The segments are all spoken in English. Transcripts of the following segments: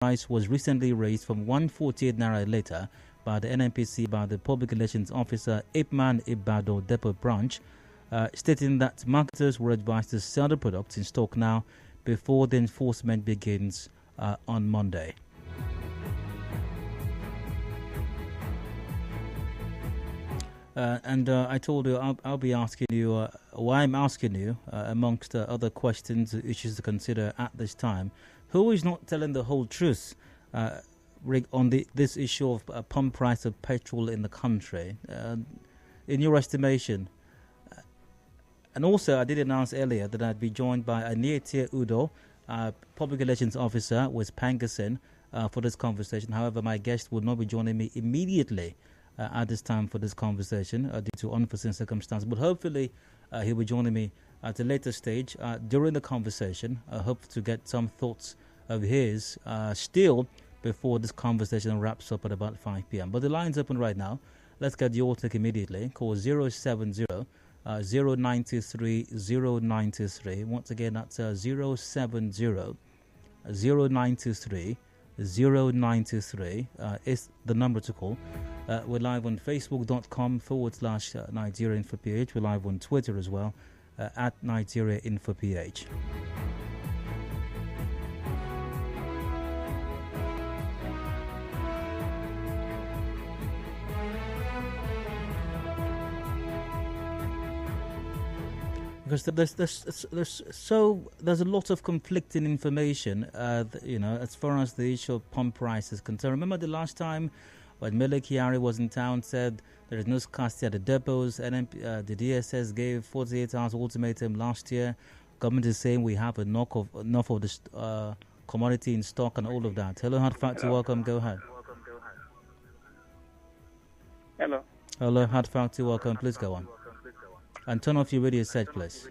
price was recently raised from 148 naira a litre by the NNPC by the Public Relations Officer Ipman Ibadan Depot Branch, stating that marketers were advised to sell the products in stock now before the enforcement begins on Monday. I told you I'll be asking you why I'm asking you, amongst other questions, issues to consider at this time, who is not telling the whole truth on this issue of pump price of petrol in the country, in your estimation? And also, I did announce earlier that I'd be joined by Anietie Udoh, Public Relations Officer with PENGASSAN, for this conversation. However, my guest will not be joining me immediately at this time for this conversation due to unforeseen circumstances. But hopefully, he'll be joining me at a later stage during the conversation. I hope to get some thoughts of his still before this conversation wraps up at about 5 p.m. But the line's open right now. Let's get your take immediately. Call 070 093 093. Once again, that's 070 093 093 is the number to call. We're live on facebook.com/Nigeria Info PH. We're live on Twitter as well at Nigeria Info PH. Because there's a lot of conflicting information, as far as the issue of pump price is concerned. Remember the last time when Mele Kyari was in town, said there is no scarcity at the depots, and the DSS gave 48 hours ultimatum last year. Government is saying we have enough of the commodity in stock and all of that. Hello, Hard Factor, welcome. Go ahead. Hello. Hello, Hard Factor, welcome. Please go on. And turn off your radio set, please.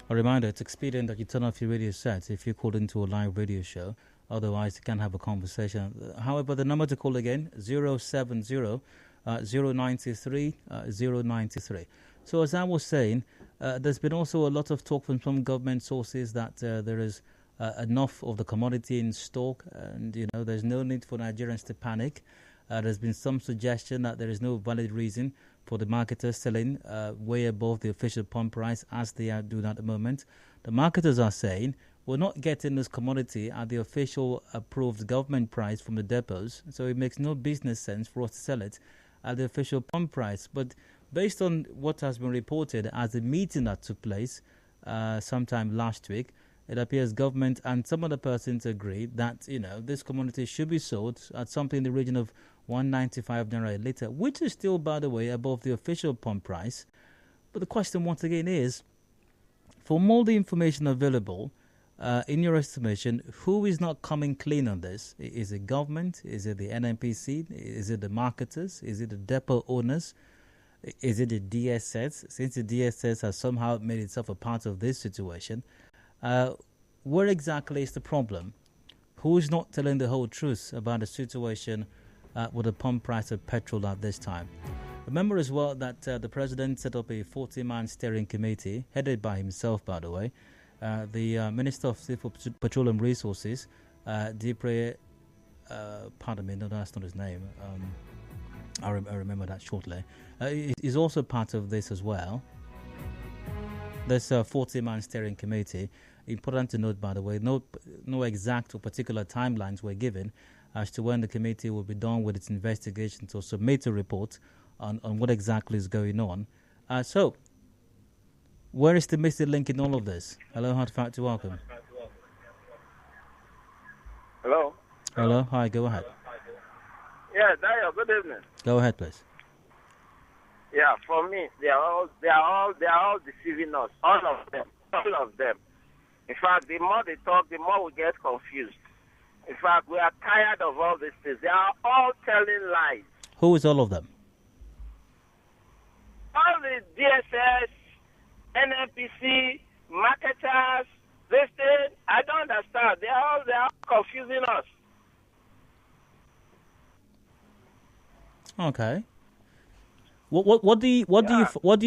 A reminder, it's expedient that you turn off your radio set if you're called into a live radio show. Otherwise, you can't have a conversation. However, the number to call again, 070 093 093. So as I was saying, there's been also a lot of talk from some government sources that there is enough of the commodity in stock, and there's no need for Nigerians to panic. There's been some suggestion that there is no valid reason for the marketers selling way above the official pump price as they are doing at the moment. The marketers are saying we're not getting this commodity at the official approved government price from the depots, so it makes no business sense for us to sell it at the official pump price. But based on what has been reported as a meeting that took place sometime last week, it appears government and some other persons agree that, this commodity should be sold at something in the region of 195 naira a litre, which is still, by the way, above the official pump price. But the question once again is, from all the information available, in your estimation, who is not coming clean on this? Is it government? Is it the NNPC? Is it the marketers? Is it the depot owners? Is it the DSS? Since the DSS has somehow made itself a part of this situation, where exactly is the problem? Who is not telling the whole truth about the situation with the pump price of petrol at this time? Remember as well that the president set up a 40-man steering committee, headed by himself, by the way. The Minister of Petroleum Resources, Dipre, pardon me, no, that's not his name. I remember that shortly. Is also part of this as well. There's a 40-man steering committee. Important to note, by the way, no exact or particular timelines were given as to when the committee will be done with its investigation to submit a report on what exactly is going on. So, where is the missing link in all of this? Hello, Hard Factor, welcome. Hello. Hello, hi, go ahead. Yeah, Dayo, good evening. Go ahead, please. Yeah, for me, they are all deceiving us. All of them. In fact, the more they talk, the more we get confused. In fact, we are tired of all these things. They are all telling lies. Who is all of them? All the DSS, NNPC, marketers, this thing, I don't understand. They are all confusing us. Okay. what do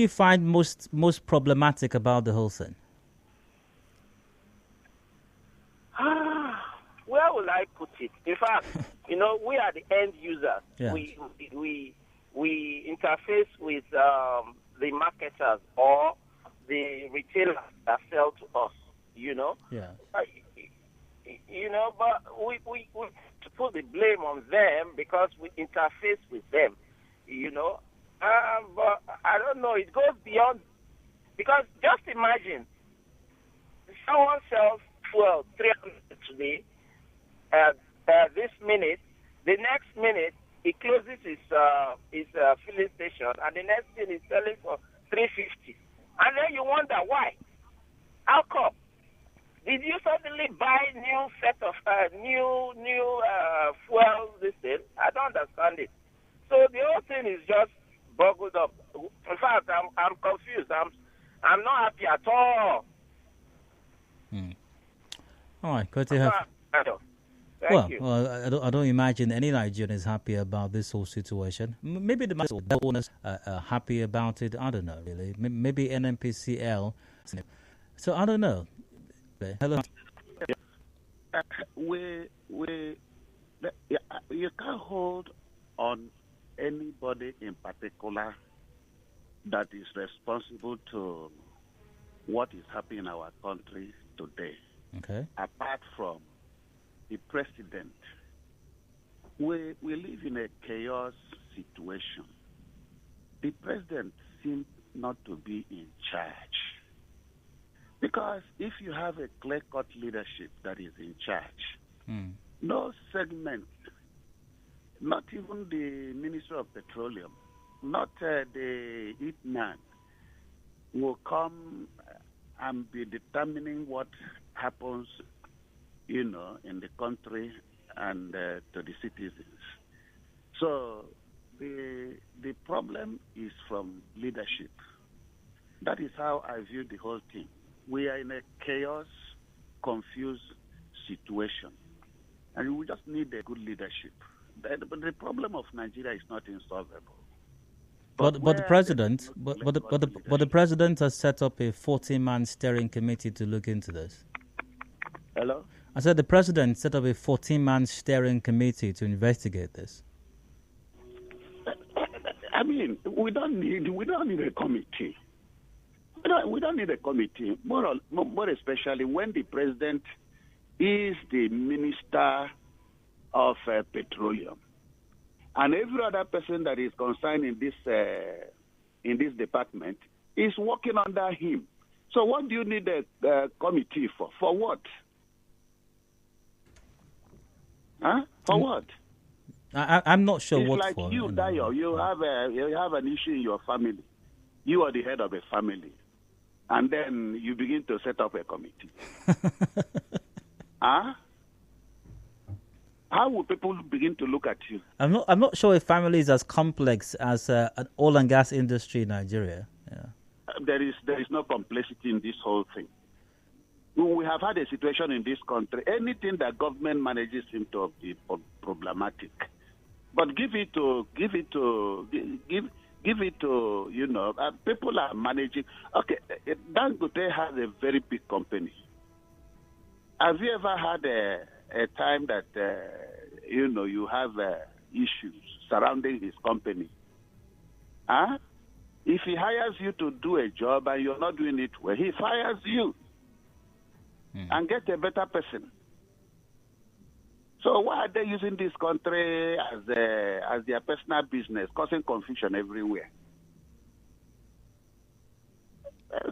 you find most problematic about the whole thing? Where will I put it? In fact, we are the end users. Yeah. We interface with the marketers or the retailers that sell to us. Yeah. But we to put the blame on them because we interface with them. But I don't know. It goes beyond, because just imagine someone sells fuel 300 today. This minute, the next minute he closes his filling station, and the next thing he's selling for 350, and then you wonder why. How come? Did you suddenly buy new set of new fuel? This thing, I don't understand it. So the whole thing is just boggled up. In fact, I'm confused. I'm not happy at all. All right, good to have. Thank you. Well, I don't imagine any Nigerian is happy about this whole situation. Maybe the owners are happy about it. I don't know, really. Maybe NNPCL. So I don't know. Hello. You can't hold on anybody in particular that is responsible to what is happening in our country today. Okay. Apart from the president, we live in a chaos situation. The president seems not to be in charge. Because if you have a clear-cut leadership that is in charge, no segment, not even the Minister of Petroleum, not the hitman, will come and be determining what happens, in the country and to the citizens. So the problem is from leadership. That is how I view the whole thing. We are in a chaos, confused situation, and we just need a good leadership. But the problem of Nigeria is not insolvable. But the president has set up a 14-man steering committee to look into this. Hello? I said the president set up a 14-man steering committee to investigate this. I mean, we don't need a committee. We don't need a committee, more especially when the president is the minister of petroleum, and every other person that is concerned in this department is working under him. So, what do you need a committee for? For what? Huh? For what? I'm not sure it's what like for. You, Dayo, you have an issue in your family. You are the head of a family. And then you begin to set up a committee. Huh? How will people begin to look at you? I'm not sure if family is as complex as an oil and gas industry in Nigeria. Yeah. There is no complexity in this whole thing. We have had a situation in this country. Anything that government manages seems to be problematic. But give it to people are managing. Okay, Dangote has a very big company. Have you ever had a time that you have issues surrounding his company? Huh? If he hires you to do a job and you're not doing it well, he fires you and get a better person. So why are they using this country as their personal business, causing confusion everywhere?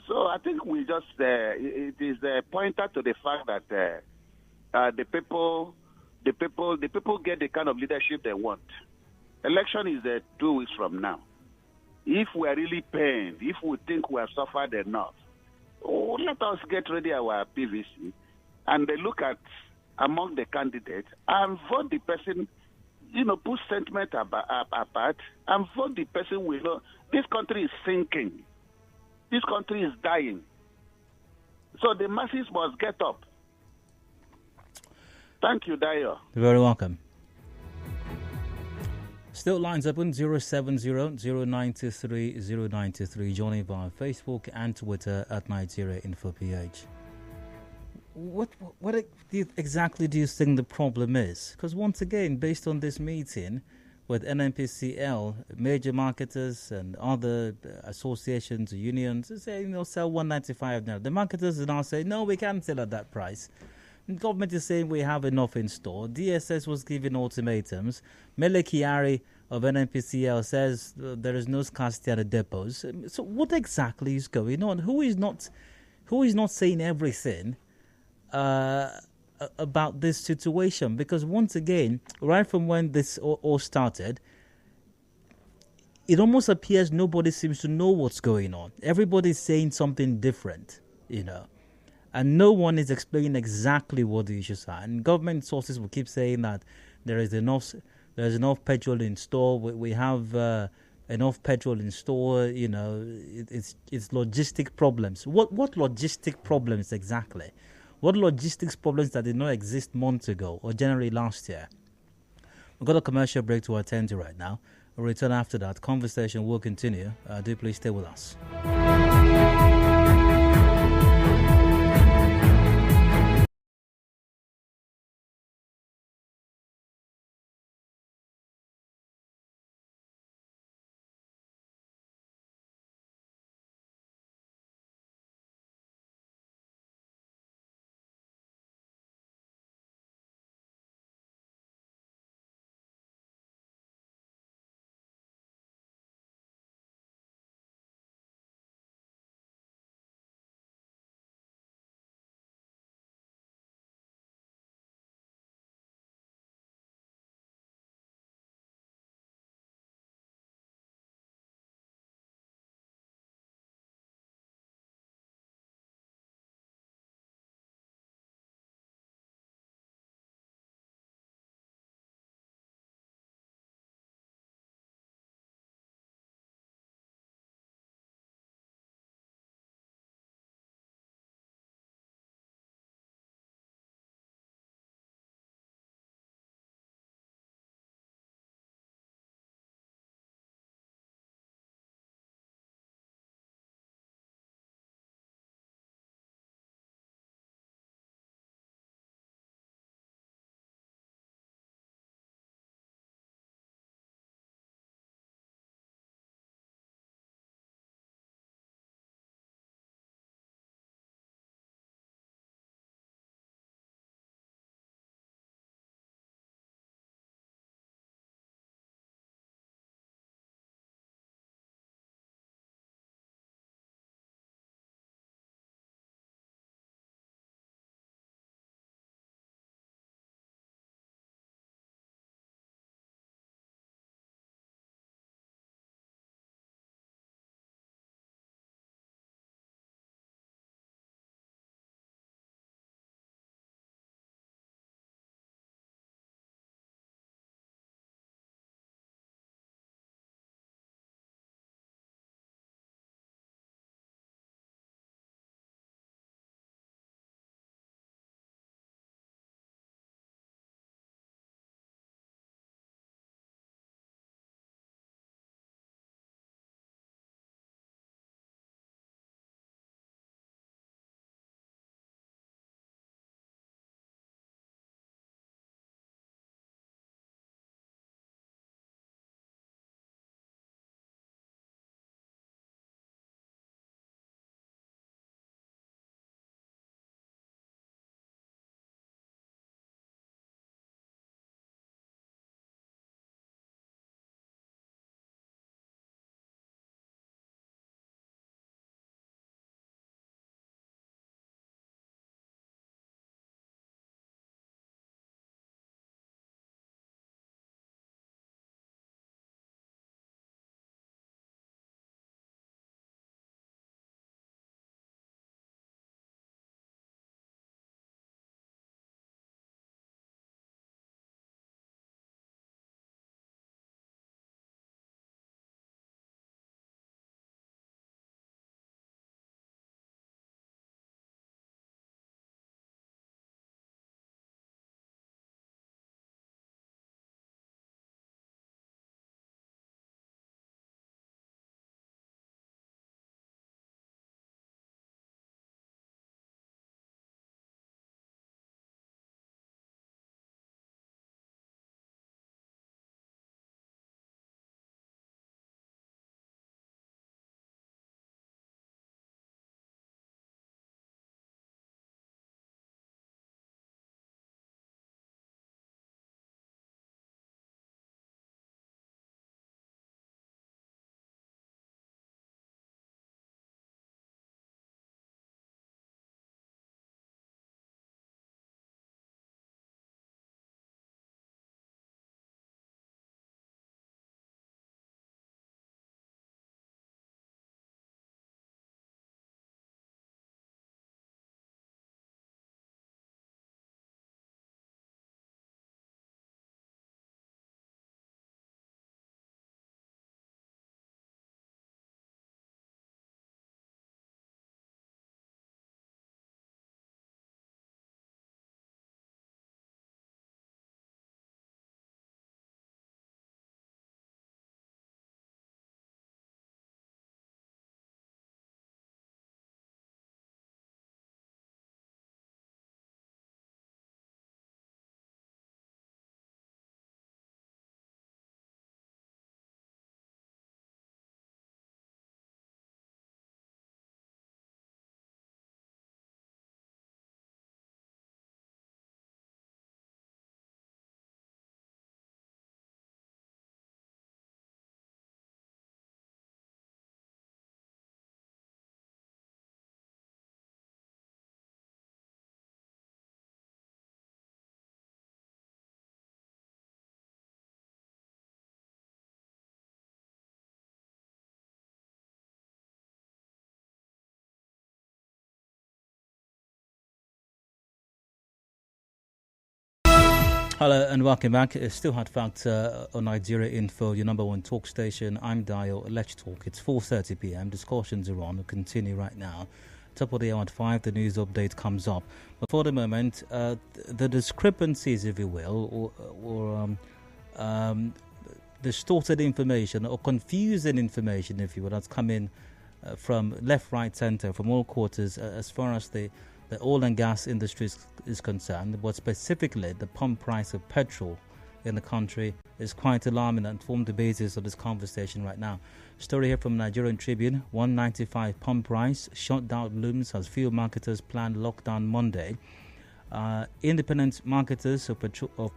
So I think we just it is a pointer to the fact that the people get the kind of leadership they want. Election is 2 weeks from now. If we are really pained, if we think we have suffered enough, let us get ready our PVC and look at among the candidates and vote the person, put sentiment apart and vote the person we know. This country is sinking. This country is dying. So the masses must get up. Thank you, Dayo. You're very welcome. Still lines open 070-093-093. Joining via Facebook and Twitter at Nigeria InfoPH. What exactly do you think the problem is? Because once again, based on this meeting with NNPCL, major marketers and other associations, unions, say sell 195 now. The marketers are now saying no, we can't sell at that price. The government is saying we have enough in store. DSS was giving ultimatums. Mele Kyari of NNPCL says there is no scarcity at the depots. So what exactly is going on? Who is not saying everything about this situation? Because once again, right from when this all started, it almost appears nobody seems to know what's going on. Everybody's saying something different, and no one is explaining exactly what the issues are. And government sources will keep saying that there's enough petrol in store. We have enough petrol in store. It's logistic problems. What logistic problems exactly? What logistics problems that did not exist months ago or January last year? We've got a commercial break to attend to right now. We'll return after that. Conversation will continue. Do please stay with us. Hello and welcome back. It's still Hard Facts on Nigeria Info, your number one talk station. I'm Dio. Let's talk. It's 4:30 p.m. Discussions are on. We'll continue right now. Top of the hour at 5, the news update comes up. But for the moment, the discrepancies, if you will, or distorted information or confusing information, if you will, that's coming from left, right, centre, from all quarters as far as the oil and gas industry is concerned, but specifically the pump price of petrol in the country is quite alarming and form the basis of this conversation right now. Story here from Nigerian Tribune, 195 pump price, shut down looms as fuel marketers plan lockdown Monday. Independent marketers of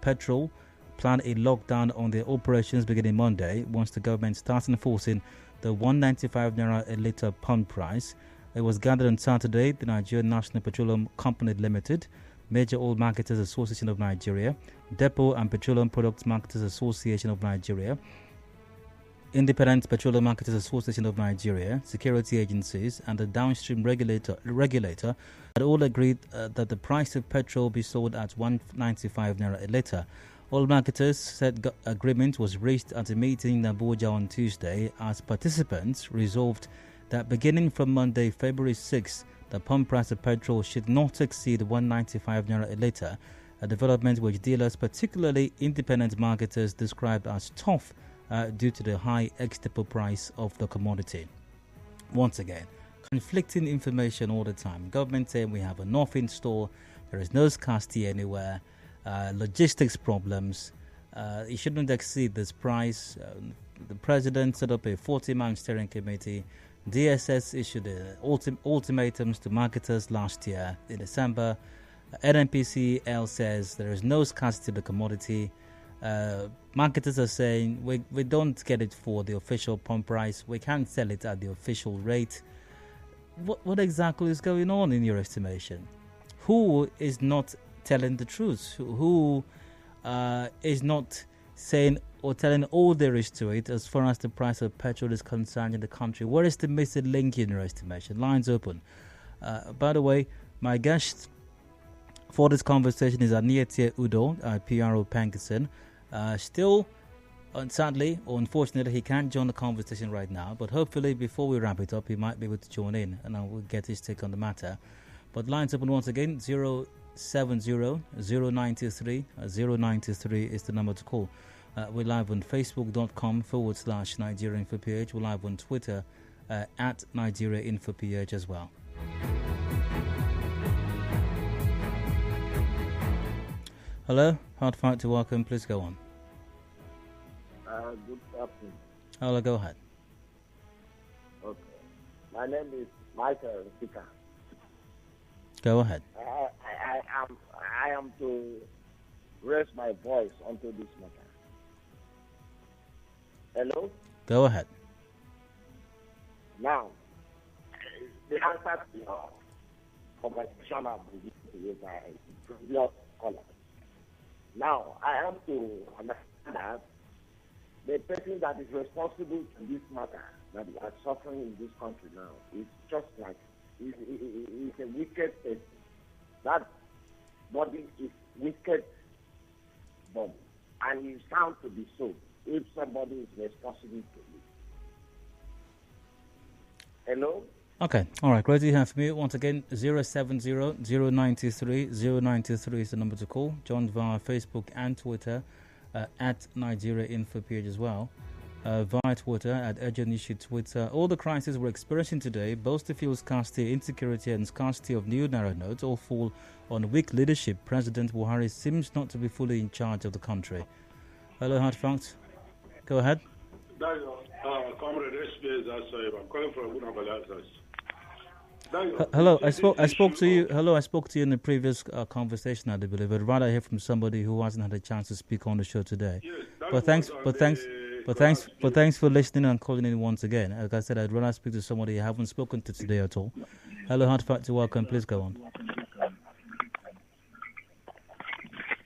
petrol plan a lockdown on their operations beginning Monday once the government starts enforcing the 195 naira a litre pump price. It was gathered on Saturday. The Nigerian National Petroleum Company Limited, Major Oil Marketers Association of Nigeria, Depot and Petroleum Products Marketers Association of Nigeria, Independent Petroleum Marketers Association of Nigeria, security agencies, and the downstream regulator had all agreed that the price of petrol be sold at 195 naira a litre. Oil marketers said agreement was reached at a meeting in Abuja on Tuesday as participants resolved that beginning from Monday, February 6, the pump price of petrol should not exceed 195 naira a litre, a development which dealers, particularly independent marketers, described as tough due to the high ex-depot price of the commodity. Once again, conflicting information all the time. Government saying we have enough in store, there is no scarcity anywhere, logistics problems, it shouldn't exceed this price. The president set up a 40-man steering committee. DSS issued ultimatums to marketers last year in December. NNPCL says there is no scarcity of the commodity. Marketers are saying we don't get it for the official pump price. We can't sell it at the official rate. What exactly is going on in your estimation? Who is not telling the truth? Who is not saying or telling all there is to it as far as the price of petrol is concerned in the country? Where is the missing link in your estimation? Lines open. By the way, my guest for this conversation is Anietie Udoh, PRO PENGASSAN. Still, sadly or unfortunately, he can't join the conversation right now, but hopefully before we wrap it up, he might be able to join in and I will get his take on the matter. But lines open once again, 070-0923. 093 is the number to call. We're live on facebook.com/Nigeria Info PH. We're live on Twitter at Nigeria Info PH as well. Hello, hard fight to welcome. Please go on. Good afternoon. Hello, go ahead. Okay. My name is Michael Sika. Go ahead. I am to raise my voice onto this matter. Hello? Go ahead. Now, the answer to your conversation I've been with my previous caller. Now, I have to understand that the person that is responsible to this matter that we are suffering in this country now is just like, is a wicked person. That body is wicked body. And it sounds to be so if somebody is responsible to it. Hello? Okay, all right, great to have me. Once again, 070-0923. 093 is the number to call. Joined via Facebook and Twitter at Nigeria Info page as well. Via Twitter at Urgent Issue Twitter. All the crises we're experiencing today, both the fuel scarcity, insecurity, and scarcity of new naira notes, all fall on weak leadership. President Buhari seems not to be fully in charge of the country. Hello, Hard Facts. Go ahead. Comrade SBS, I'm calling from Udoh. Hello, I spoke to you. Hello, I spoke to you in the previous conversation, I do believe. I'd rather hear from somebody who hasn't had a chance to speak on the show today. Yes, But thanks for listening and calling in once again. Like I said, I'd rather speak to somebody I haven't spoken to today at all. Hello, Hard Fact to welcome. Please go on.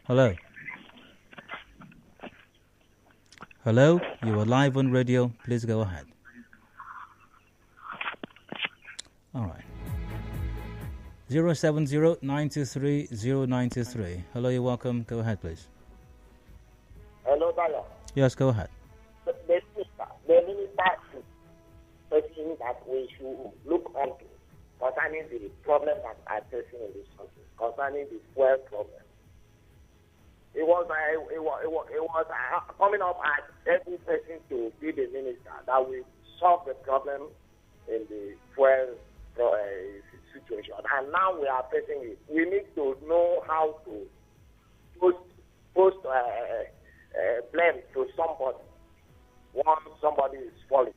Hello. Hello, you are live on radio. Please go ahead. All right. 070-923-093. Hello, you're welcome. Go ahead, please. Yes, go ahead. The minister is something that we should look onto concerning the problem that are facing in this country, concerning the fuel problem. It was coming up at every person to be the minister that will solve the problem in the fuel situation. And now we are facing it. We need to know how to post blame to somebody once somebody is falling.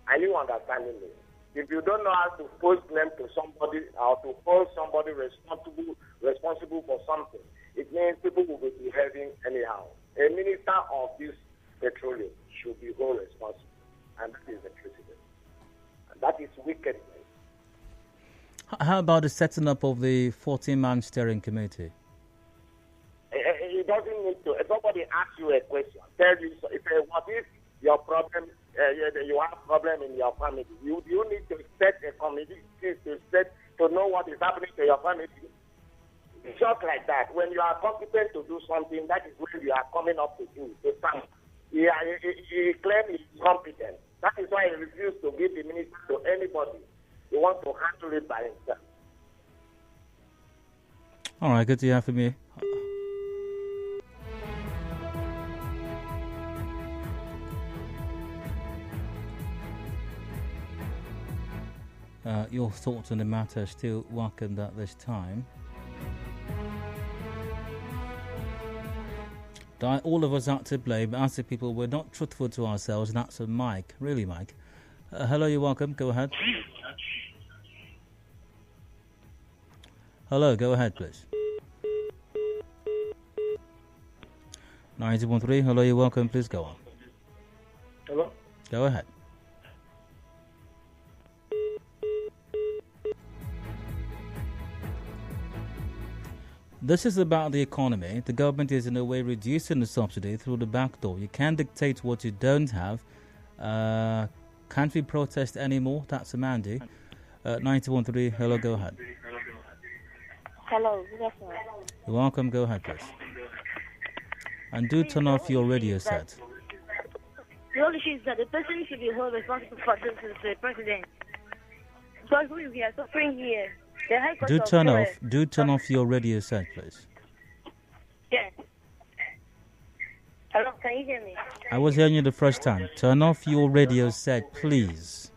Are you understanding me? If you don't know how to post blame to somebody or to hold somebody responsible for something, it means people will be behaving anyhow. A minister of this petroleum should be held responsible, and that is the president. And that is wickedness. How about the setting up of the 14-man steering committee? It doesn't need to. If somebody asks you a question, tell you, what if your problem, you have problem in your family, you need to set a committee to know what is happening to your family. It's just like that. When you are competent to do something, that is when you are coming up to do. He claims he is competent. That is why he refused to give the minister to anybody. He wants to handle it by himself. All right, good to hear from you. Your thoughts on the matter still welcomed at this time. All of us are to blame. As the people, we're not truthful to ourselves. That's a Mike. Really, Mike. Hello, you're welcome. Go ahead. Hello, go ahead, please. 90.3. Hello, you're welcome. Please go on. Hello? Go ahead. This is about the economy. The government is in a way reducing the subsidy through the back door. You can't dictate what you don't have. Can't we protest anymore? That's a Mandy. 91.3. Hello, go ahead. Hello, good afternoon. You're welcome. Go ahead, please. And do turn off your radio set. The only issue is that the person should be held responsible for this is the president. Because we are suffering here. Do turn off your radio set, please. Yes. Hello, can you hear me? I was hearing you the first time. Turn off your radio set, please.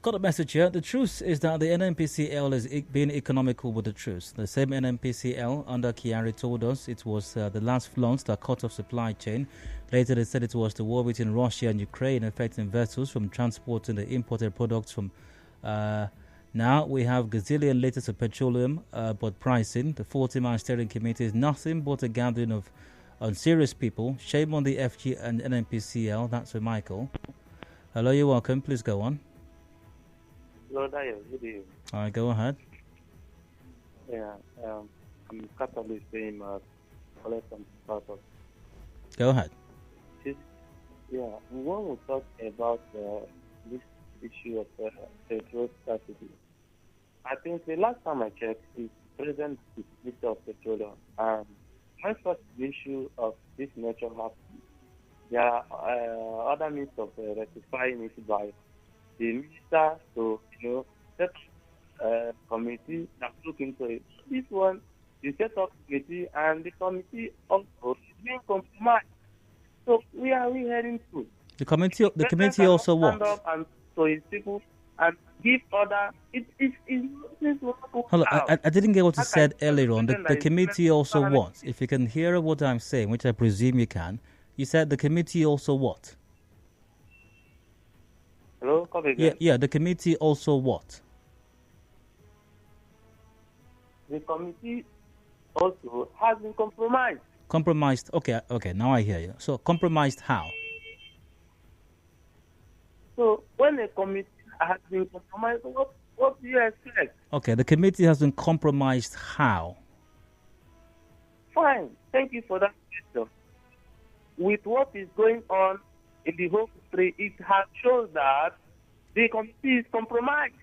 Got a message here. The truth is that the NNPCL is being economical with the truth. The same NNPCL under Kyari told us it was the last flaunt that cut off supply chain. Later they said it was the war between Russia and Ukraine affecting vessels from transporting the imported products from. Now we have gazillion liters of petroleum, but pricing. The 40-man steering committee is nothing but a gathering of unserious people. Shame on the FG and NNPCL. That's for Michael. Hello, you're welcome. Please go on. Hello, Dayo. Good evening. All right, go ahead. Yeah, I'm Catholic saying collect some part of. Go ahead. Yeah, when we talk about this issue of petrol scarcity, I think the last time I checked, the President is Minister of Petroleum, and when such issue of this nature happens, there are other means of rectifying it by the minister to, set a committee that look into it. This one, you set up a committee, and the committee also is being compromised. So where are we heading to? The committee also what? Stand up and so his people and give order. Hold on, I didn't get what you said earlier on. The committee also what? If you can hear what I'm saying, which I presume you can, you said the committee also what? Hello, come again. Yeah, the committee also what? The committee also has been compromised. Compromised. Okay, now I hear you. So compromised how? So when a committee has been compromised, what do you expect? Okay, the committee has been compromised how? Fine. Thank you for that question. With what is going on in the whole country, it has shown that the committee is compromised.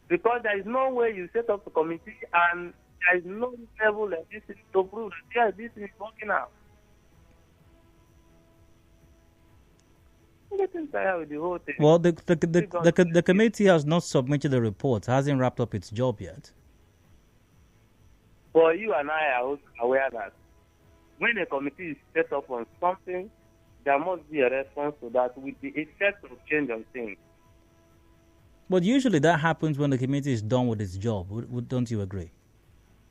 Because there is no way you set up a committee and there is no level of this to prove that yes, this is working out. I'm getting tired with the whole thing. Well, the committee has not submitted the report, hasn't wrapped up its job yet. But you and I are also aware that when a committee is set up on something, there must be a response to that with the effect of change on things. But usually that happens when the committee is done with its job. Don't you agree?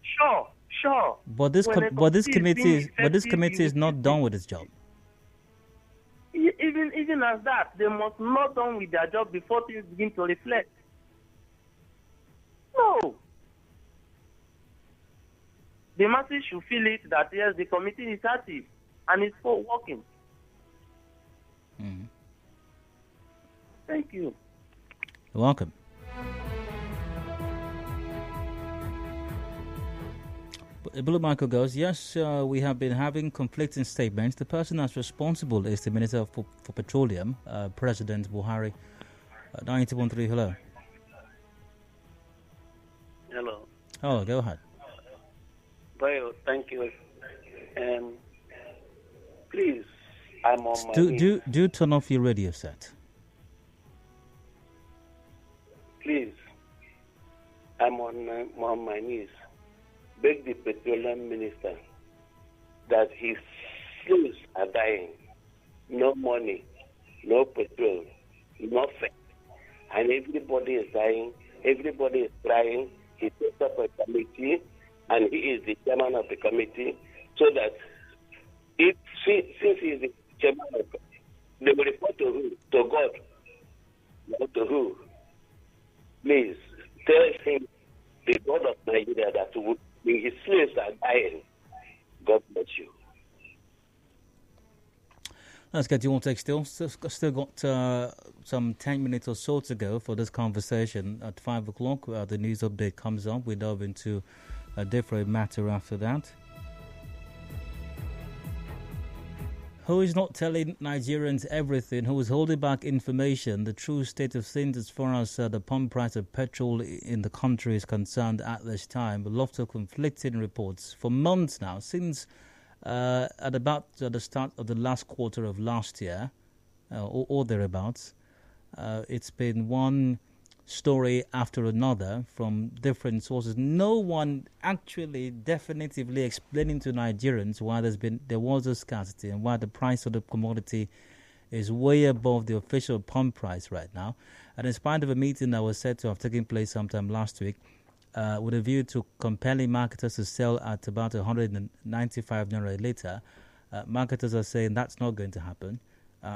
Sure. But this committee is not done with its job. Even as that, they must not done with their job before things begin to reflect. No. The masses should feel it that yes, the committee is active and it's working. Mm. Thank you. You're welcome. Blue Michael goes, yes, we have been having conflicting statements. The person that's responsible is the Minister for Petroleum, President Buhari. 91.3, hello. Hello. Oh, go ahead. Well, thank you. Please, I'm on my knees. Do turn off your radio set. Please, I'm on my knees. Beg the petroleum minister that his slaves are dying. No money, no petrol, nothing. And everybody is dying, everybody is crying. He sets up a committee, and he is the chairman of the committee, so that since he is the chairman of the committee, they will report to who? To God. Not to who? Please, tell him, the God of Nigeria, that his slaves are dying. God bless you. Let's get you on take still. Still got some 10 minutes or so to go for this conversation. At 5 o'clock, the news update comes on. We delve into a different matter after that. Who is not telling Nigerians everything? Who is holding back information? The true state of things as far as the pump price of petrol in the country is concerned at this time. Lots of conflicting reports for months now, since at about the start of the last quarter of last year, or thereabouts. It's been one story after another from different sources. No one actually definitively explaining to Nigerians why there was a scarcity and why the price of the commodity is way above the official pump price right now. And in spite of a meeting that was said to have taken place sometime last week, with a view to compelling marketers to sell at about 195 naira a litre, marketers are saying that's not going to happen.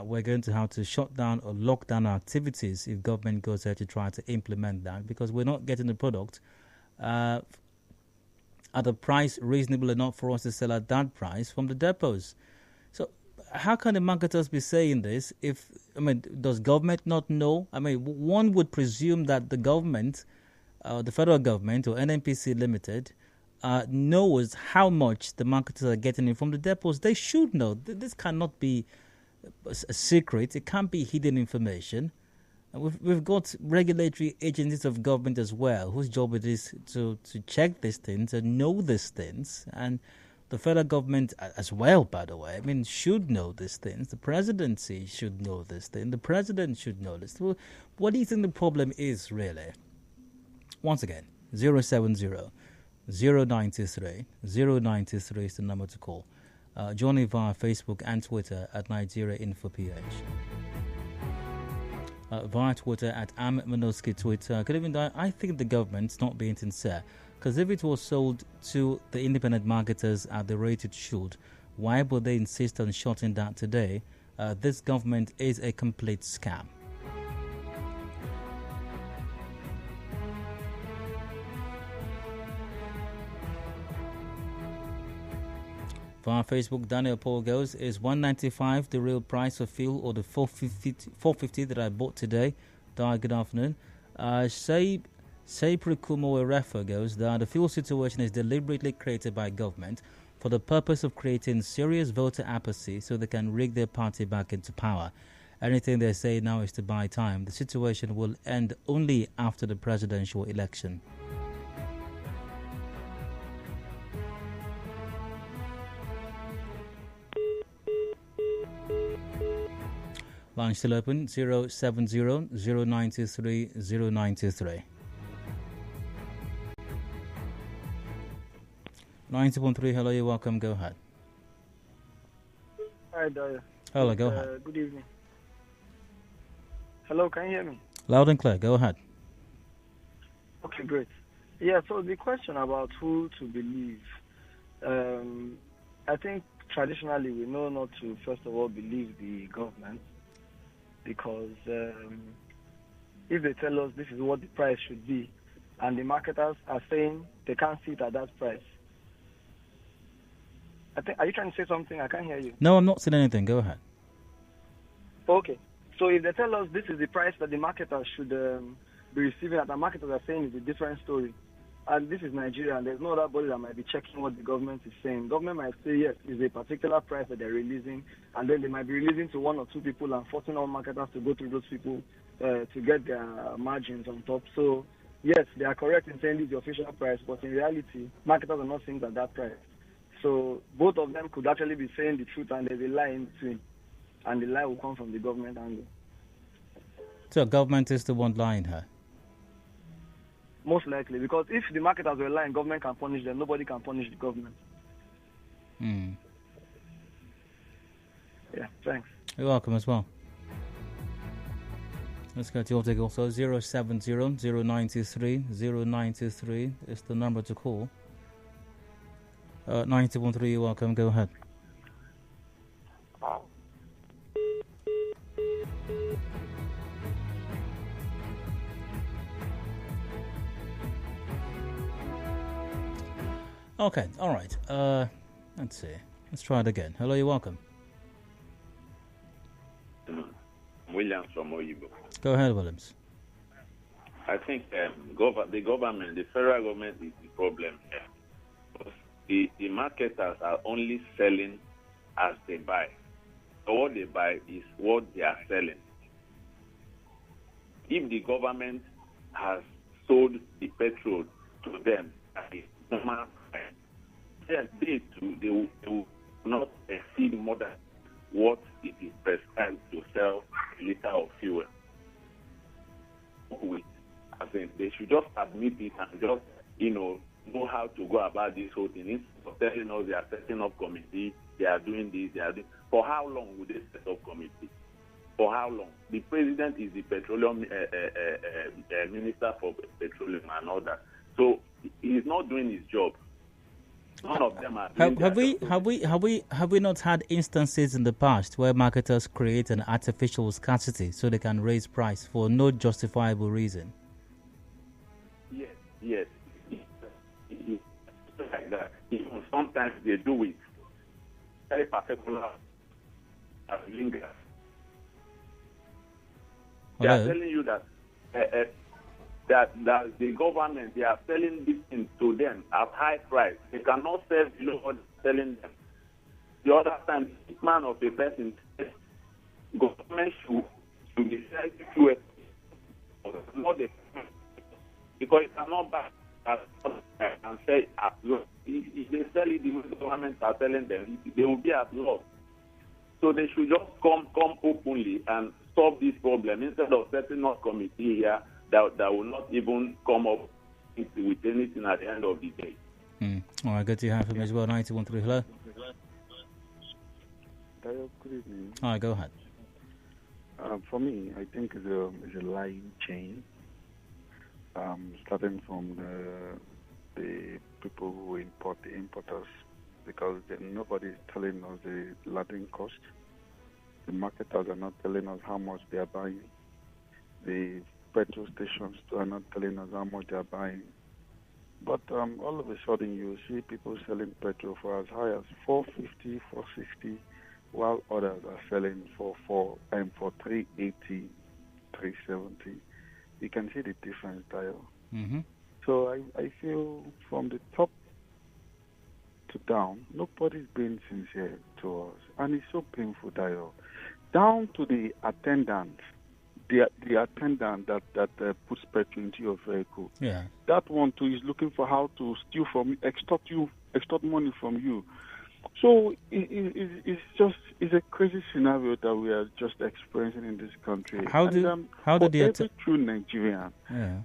We're going to have to shut down or lock down our activities if government goes there to try to implement that, because we're not getting the product at a price reasonable enough for us to sell at that price from the depots. So how can the marketers be saying this does government not know? One would presume that the government, the federal government or NNPC Limited, knows how much the marketers are getting in from the depots. They should know. This cannot be a secret. It can't be hidden information. We've got regulatory agencies of government as well, whose job it is to check these things and know these things. And the federal government as well, by the way, should know these things. The presidency should know this thing. The president should know this. Well, what do you think the problem is, really? Once again, 070 093 093 is the number to call. Join me via Facebook and Twitter at Nigeria Info PH. Via Twitter at Minoski Twitter. I think the government's not being sincere, because if it was sold to the independent marketers at the rate it should, why would they insist on shutting down today? This government is a complete scam. Via Facebook, Daniel Paul goes, is 195 the real price of fuel, or the 450 that I bought today? Good afternoon. Say Prikumo Erefa goes, that the fuel situation is deliberately created by government for the purpose of creating serious voter apathy so they can rig their party back into power. Anything they say now is to buy time. The situation will end only after the presidential election. Line still open, 070-0923-0923. 90.3, hello, you're welcome, go ahead. Hi, Daya. Hello, go ahead. Good evening. Hello, can you hear me? Loud and clear, go ahead. Okay, great. Yeah, so the question about who to believe, I think traditionally we know not to, first of all, believe the government, because if they tell us this is what the price should be, and the marketers are saying they can't see it at that price. Are you trying to say something? I can't hear you. No, I'm not saying anything. Go ahead. Okay. So if they tell us this is the price that the marketers should be receiving, and the marketers are saying is a different story, and this is Nigeria, and there's no other body that might be checking what the government is saying. Government might say, yes, it's a particular price that they're releasing, and then they might be releasing to one or two people and forcing all marketers to go through those people to get their margins on top. So, yes, they are correct in saying this is the official price, but in reality, marketers are not saying that price. So both of them could actually be saying the truth, and there's a lie in between, and the lie will come from the government angle. So government is the one lying here? Most likely, because if the marketers were lying, government can punish them. Nobody can punish the government. Yeah, thanks. You're welcome as well. Let's go to your take also. 070-0923-0923 is the number to call. 90.3, you're welcome. Go ahead. Okay, all right. Let's see. Let's try it again. Hello, you're welcome. Williams from Oyibo. Go ahead, Williams. I think the government, the federal government is the problem here. The marketers are only selling as they buy. So what they buy is what they are selling. If the government has sold the petrol to them at a normal price, they will not exceed more than what it is prescribed to sell a liter of fuel. I think they should just admit it and just, know how to go about this whole thing. Instead of telling us they are setting up committee, they are doing this, they are doing. For how long will they set up committee? For how long? The president is the petroleum minister for petroleum and all that. So he is not doing his job. None of them are doing have we not had instances in the past where marketers create an artificial scarcity so they can raise price for no justifiable reason? Yes. Like that. Even sometimes they do it very particular as lingers. They are telling you that that the government, they are selling this thing to them at high price. They cannot sell below what they're selling them. The other time, the man of a person said, government should be selling to it, not the because it cannot buy and say at loss. If they sell it the way the government are selling them, they will be at loss. So they should just come openly and solve this problem instead of setting up committee here that will not even come up with anything at the end of the day. All right, good to have him as well. 91.3, hello. Good evening. All right, go ahead. For me, I think it's a lying chain, starting from the people who import, the importers, because nobody is telling us the landing cost. The marketers are not telling us how much they are buying. The petrol stations are not telling us how much they are buying. But all of a sudden, you see people selling petrol for as high as $4.50, $4.60, while others are selling for $3.80, $3.70. You can see the difference, Dio. Mm-hmm. So I feel from the top to down, nobody's being sincere to us. And it's so painful, Dio. down to the attendant, the attendant that puts petrol into your vehicle. Yeah. That one too is looking for how to steal from you, extort money from you. So it's a crazy scenario that we are just experiencing in this country. How do every true Nigerian,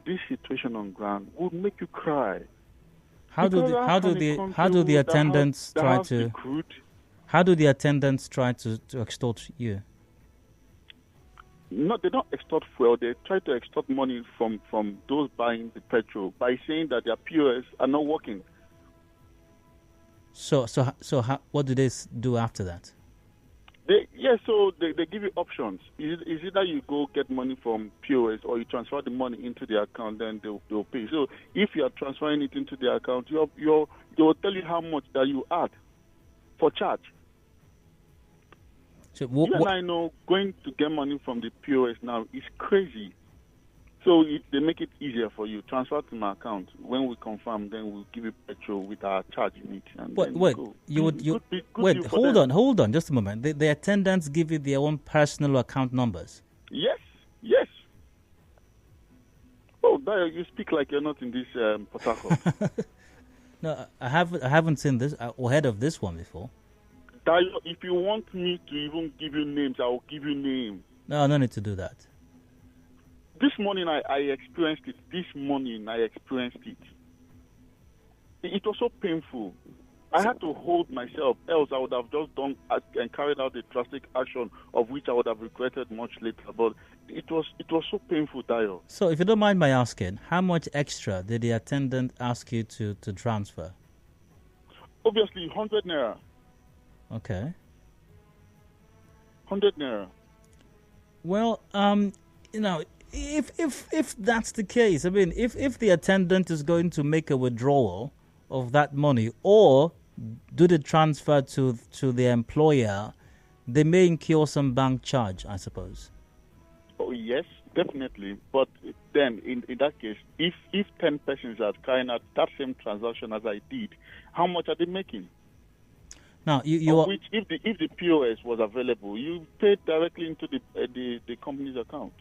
this situation on ground would make you cry. How do the attendants try to extort you? No, they don't extort fuel. They try to extort money from those buying the petrol by saying that their POS are not working. So what do they do after that? So they give you options. Is either you go get money from POS or you transfer the money into the account, then they'll pay. So if you are transferring it into the account, they will tell you how much that you add for charge. So I know going to get money from the POS now is crazy. So they make it easier for you. Transfer to my account. When we confirm, then we'll give you petrol with our charge in it. And hold on, just a moment. The attendants give you their own personal account numbers. Yes. Oh, Dayo, you speak like you're not in this Port Harcourt. No, I haven't seen this or heard of this one before. Dayo, if you want me to even give you names, I will give you names. No, no need to do that. This morning I experienced it. It was so painful. I had to hold myself, else I would have just done and carried out the drastic action of which I would have regretted much later. But it was so painful, Dayo. So, if you don't mind my asking, how much extra did the attendant ask you to transfer? Obviously, 100 naira. Okay. 100 naira. Well, if that's the case, I mean, if the attendant is going to make a withdrawal of that money or do the transfer to the employer, they may incur some bank charge, I suppose. Oh, yes, definitely. But then, in that case, if 10 persons are carrying out that same transaction as I did, how much are they making? Now, which, if the POS was available, you paid directly into the company's account.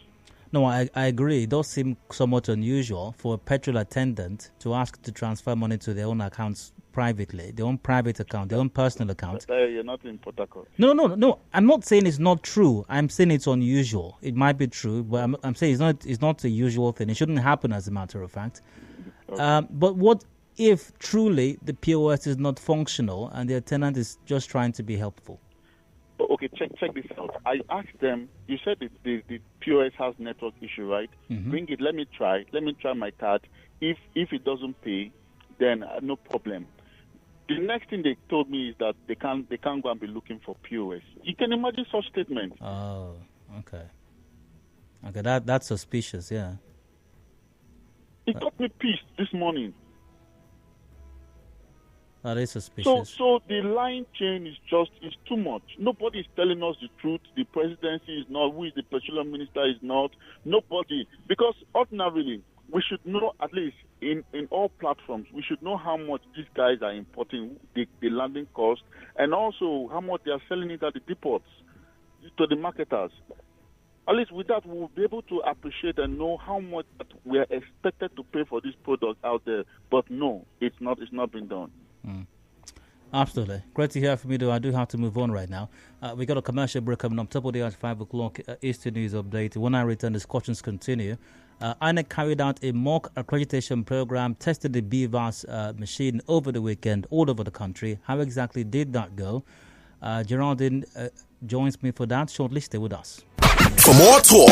No, I agree. It does seem somewhat unusual for a petrol attendant to ask to transfer money to their own accounts privately, their own private account, their own personal account. You're not in Port Harcourt. No. I'm not saying it's not true. I'm saying it's unusual. It might be true, but I'm saying it's not a usual thing. It shouldn't happen, as a matter of fact. Okay. But what if truly the POS is not functional and the attendant is just trying to be helpful? Okay, check this out. I asked them, you said the POS has network issue, right? Mm-hmm. Bring it, let me try my card. If it doesn't pay, then no problem. The next thing they told me is that they can't go and be looking for POS. You can imagine such statement. Oh, okay. Okay, that's suspicious, yeah. It got me pissed this morning. That is suspicious. So the line chain is too much. Nobody is telling us the truth. The presidency is not. Who is the petroleum minister is not. Nobody. Because ordinarily, we should know, at least in all platforms, we should know how much these guys are importing, the landing cost, and also how much they are selling it at the depots to the marketers. At least with that, we'll be able to appreciate and know how much we are expected to pay for this product out there. But no, it's not been done. Absolutely. Great to hear from you, though. I do have to move on right now. We got a commercial break coming up. Top of the hour at 5 o'clock, Eastern News Update. When I return, discussions continue. INEC carried out a mock accreditation program, tested the BVAS machine over the weekend all over the country. How exactly did that go? Geraldine joins me for that shortly. Stay with us. For more talk